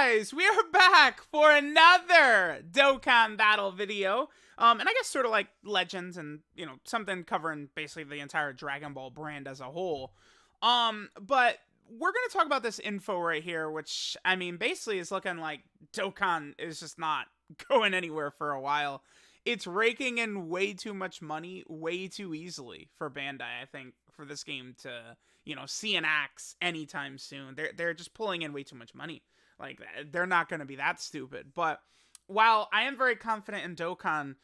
guys, we are back for another Dokkan battle video. And I guess sort of like Legends and, something covering basically the entire Dragon Ball brand as a whole. But we're going to talk about this info right here, which, I mean, basically is looking like Dokkan is just not going anywhere for a while. It's raking in way too much money, way too easily for Bandai, I think, for this game to, see an axe anytime soon. They're just pulling in way too much money. Like, they're not going to be that stupid. But while I am very confident in Dokkan,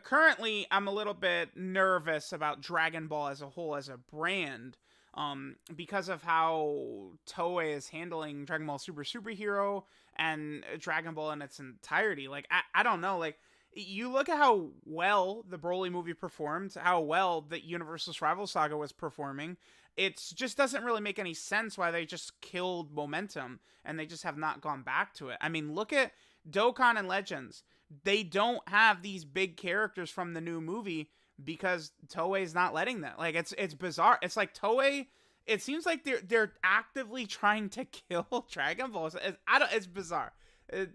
currently I'm a little bit nervous about Dragon Ball as a whole as a brand, because of how Toei is handling Dragon Ball Super Superhero and Dragon Ball in its entirety. Like, I don't know, like, you look at how well the Broly movie performed, how well the Universal's Rival Saga was performing. It just doesn't really make any sense why they just killed momentum and they just have not gone back to it. I mean, look at Dokkan and Legends. They don't have these big characters from the new movie because Toei's not letting them. Like, it's bizarre. It's like Toei, it seems like they're actively trying to kill Dragon Ball. It's bizarre.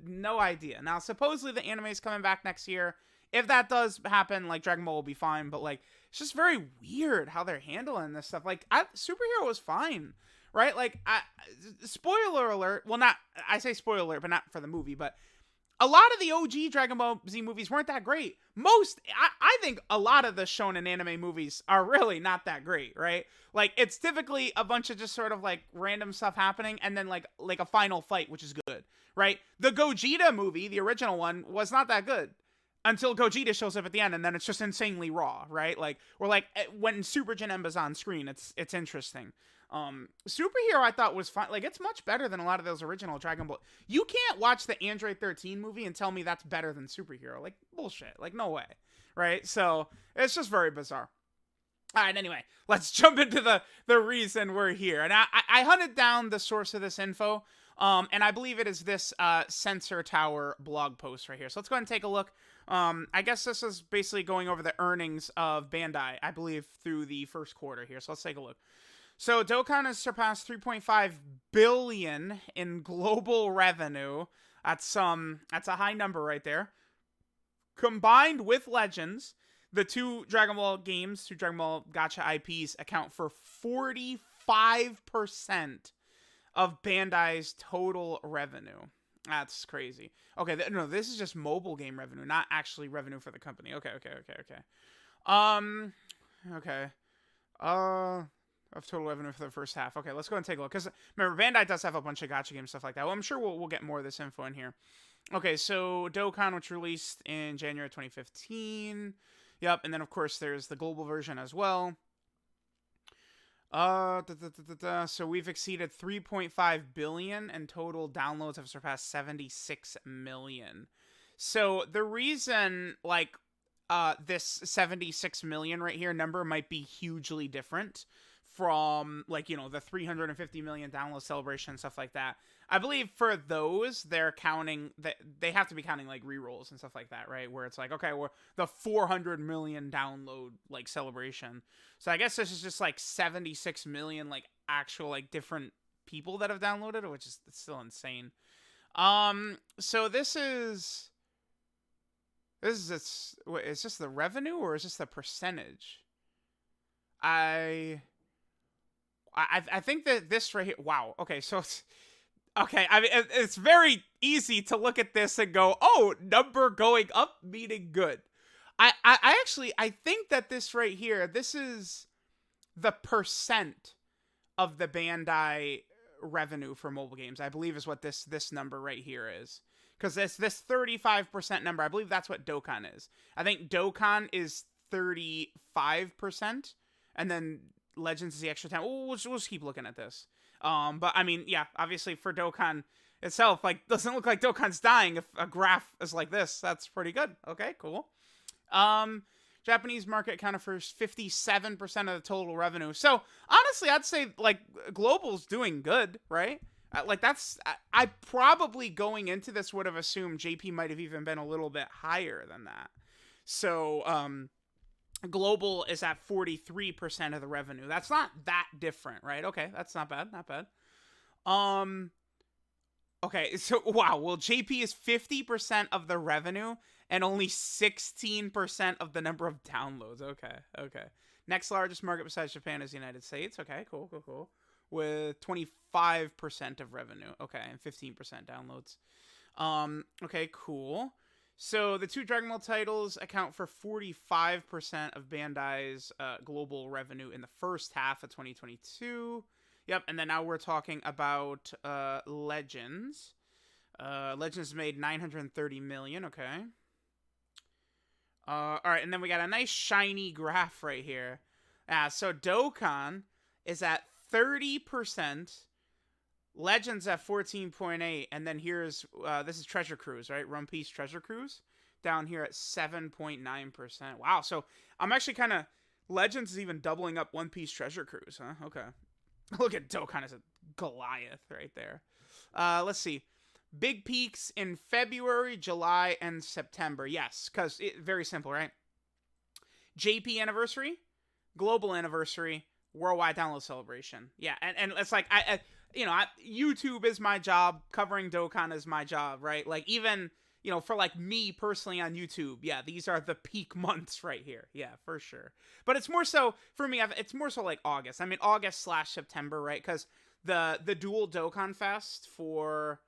No idea. Now, supposedly the anime is coming back next year. If that does happen, like, Dragon Ball will be fine. But, like, it's just very weird how they're handling this stuff. Like, Superhero was fine, right? Like, spoiler alert. Well, I say spoiler alert, but not for the movie. But a lot of the OG Dragon Ball Z movies weren't that great. I think a lot of the shonen anime movies are really not that great, right? Like, it's typically a bunch of just sort of, like, random stuff happening and then, like a final fight, which is good, right? The Gogeta movie, the original one, was not that good until Gogeta shows up at the end, and then it's just insanely raw, right? Like, or like when Super Janemba's on screen, it's interesting. Superhero I thought was fun. Like, it's much better than a lot of those original Dragon Ball. You can't watch the Android 13 movie and tell me that's better than Superhero. Like, bullshit. Like, no way, right? So it's just very bizarre. All right, anyway, let's jump into the reason we're here. And I hunted down the source of this info, and I believe it is this Sensor Tower blog post right here. So let's go ahead and take a look. I guess this is basically going over the earnings of Bandai, I believe, through the first quarter here. So let's take a look. So Dokkan has surpassed 3.5 billion in global revenue. That's a high number right there. Combined with Legends, the two Dragon Ball games, two Dragon Ball Gacha IPs, account for 45% of Bandai's total revenue. That's crazy. Okay, no, this is just mobile game revenue, not actually revenue for the company. Okay. Of total revenue for the first half. Okay, let's go and take a look. Because remember, Bandai does have a bunch of gacha games, stuff like that. Well, I'm sure we'll get more of this info in here. Okay, so Dokkan, which released in January 2015. Yep, and then of course there's the global version as well. So we've exceeded 3.5 billion, and total downloads have surpassed 76 million. So the reason, like, this 76 million right here number might be hugely different from, like, the 350 million download celebration and stuff like that. I believe for those, they're counting that they have to be counting like rerolls and stuff like that, right? Where it's like, okay, we're the 400 million download like celebration. So I guess this is just like 76 million like actual like different people that have downloaded it, which is still insane. So this is is this the revenue or is this the percentage? I think that this right here. Wow. Okay, so okay. I mean, it's very easy to look at this and go, "Oh, number going up, meaning good." I think that this right here, this is the percent of the Bandai revenue for mobile games. I believe is what this number right here is. Because this 35% number, I believe that's what Dokkan is. I think Dokkan is 35%, and then Legends is the extra 10. We'll just keep looking at this. But I mean, yeah, obviously for Dokkan itself, like, doesn't look like Dokkan's dying if a graph is like this. That's pretty good. Okay, cool. Japanese market accounted for 57% of the total revenue. So honestly, I'd say like global's doing good, right? Like I probably going into this would have assumed JP might have even been a little bit higher than that. So global is at 43% of the revenue. That's not that different, right? Okay, that's not bad, not bad. Okay, so wow, well JP is 50% of the revenue and only 16% of the number of downloads. Okay, okay. Next largest market besides Japan is the United States. Okay, cool, cool, cool. With 25% of revenue. Okay, and 15% downloads. Okay, cool. So the two Dragon Ball titles account for 45% of Bandai's global revenue in the first half of 2022. Yep, and then now we're talking about Legends. Legends made 930 million. Okay. All right, and then we got a nice shiny graph right here. So Dokkan is at 30%. Legends at 14.8, and then here's this is Treasure Cruise, right? One Piece Treasure Cruise down here at 7.9%. Wow, so I'm actually kind of Legends is even doubling up One Piece Treasure Cruise, huh? Okay. Look at Dokkan as a Goliath right there. Let's see. Big peaks in February, July, and September. Yes, because very simple, right? JP anniversary, global anniversary, worldwide download celebration. Yeah, and it's like YouTube is my job, covering Dokkan is my job, right? Like even for like me personally on YouTube, yeah, these are the peak months right here, yeah, for sure. But it's more so for me. It's more so like August. I mean August/September, right? Because the dual Dokkan Fest for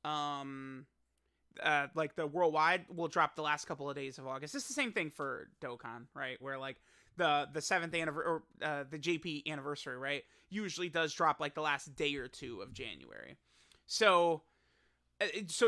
like the worldwide will drop the last couple of days of August. It's the same thing for Dokkan, right? Where like the 7th anniversary or the JP anniversary, right, usually does drop like the last day or two of January. So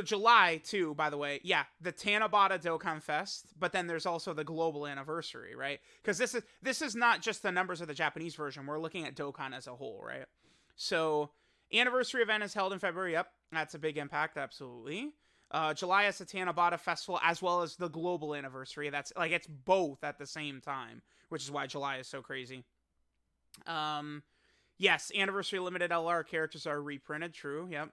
July too, by the way, yeah, the Tanabata Dokkan Fest, but then there's also the global anniversary, right? Because this is not just the numbers of the Japanese version. We're looking at Dokkan as a whole, right? So anniversary event is held in February. Yep, that's a big impact, absolutely. July is the Tanabata Festival as well as the global anniversary. That's like it's both at the same time, which is why July is so crazy. Yes, anniversary limited LR characters are reprinted. True. Yep.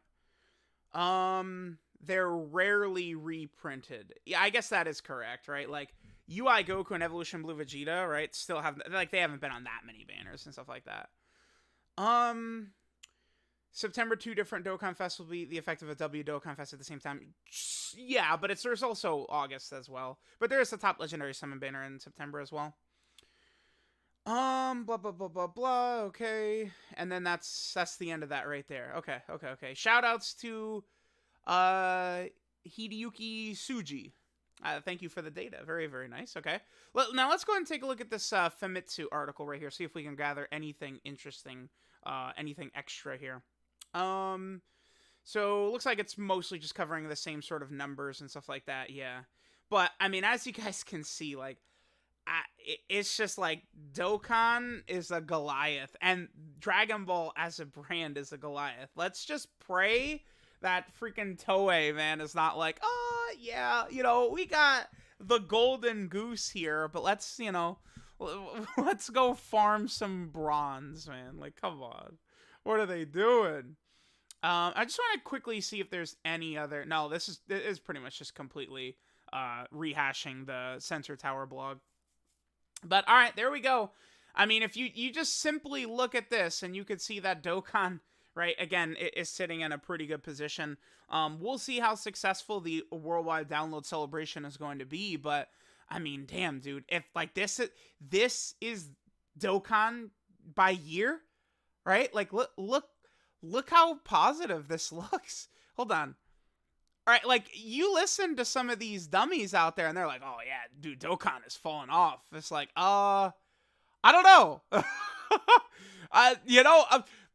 They're rarely reprinted. Yeah, I guess that is correct, right? Like UI Goku and Evolution Blue Vegeta, right? Still have like they haven't been on that many banners and stuff like that. September 2 different Dokkan Fest will be the effect of a W Dokkan Fest at the same time. Yeah, but there's also August as well. But there is a top legendary summon banner in September as well. Blah blah blah blah blah. Okay, and then that's the end of that right there. Okay. Shout outs to Hideyuki Suji. Thank you for the data. Very, very nice. Okay. Well, now let's go ahead and take a look at this Famitsu article right here. See if we can gather anything interesting, anything extra here. So it looks like it's mostly just covering the same sort of numbers and stuff like that. Yeah. But I mean, as you guys can see, like, it's just like Dokkan is a Goliath and Dragon Ball as a brand is a Goliath. Let's just pray that freaking Toei, man, is not like, oh, yeah, we got the golden goose here, but let's go farm some bronze, man. Like, come on. What are they doing? I just want to quickly see if there's any other... No, this is pretty much just completely rehashing the Sensor Tower blog. But, all right, there we go. I mean, if you just simply look at this, and you could see that Dokkan, right, again, is sitting in a pretty good position. We'll see how successful the worldwide download celebration is going to be, but, I mean, damn, dude. If, like, this is Dokkan by year, right? Like, look how positive this looks. Hold on. All right, like, you listen to some of these dummies out there, and they're like, oh, yeah, dude, Dokkan is falling off. It's like, I don't know.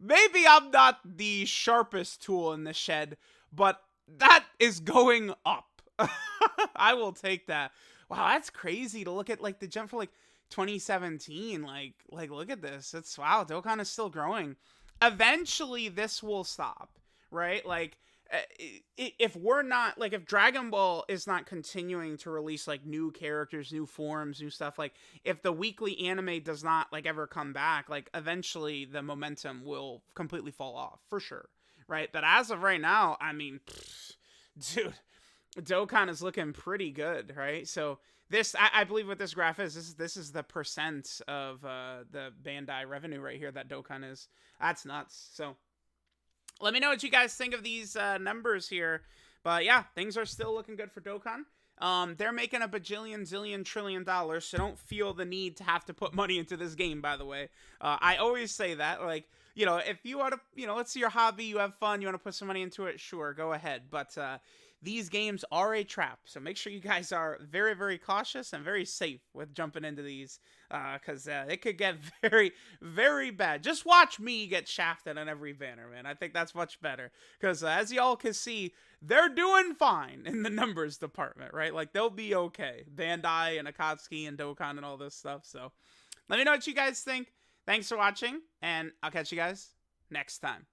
Maybe I'm not the sharpest tool in the shed, but that is going up. I will take that. Wow, that's crazy to look at, like, the jump for, like, 2017. Like, look at this. Wow, Dokkan is still growing. Eventually, this will stop, right? Like, if we're not, like, if Dragon Ball is not continuing to release, like, new characters, new forms, new stuff, like, if the weekly anime does not, like, ever come back, like, eventually the momentum will completely fall off, for sure, right? But as of right now, I mean, dude, Dokkan is looking pretty good, right? So this, I believe what this graph is, this is the percent of the Bandai revenue right here that Dokkan is. That's nuts. So Let me know what you guys think of these numbers here. But yeah, things are still looking good for Dokkan. They're making a bajillion, zillion, trillion dollars, so don't feel the need to have to put money into this game, by the way. I always say that, like, you know, if you want to, you know, let's say your hobby, you have fun, you want to put some money into it, sure, go ahead. But these games are a trap, so make sure you guys are very, very cautious and very safe with jumping into these, because it could get very, very bad. Just watch me get shafted on every banner, man. I think that's much better, because as y'all can see, they're doing fine in the numbers department, right? Like, they'll be okay. Bandai and Akatsuki and Dokkan and all this stuff. So let me know what you guys think. Thanks for watching, and I'll catch you guys next time.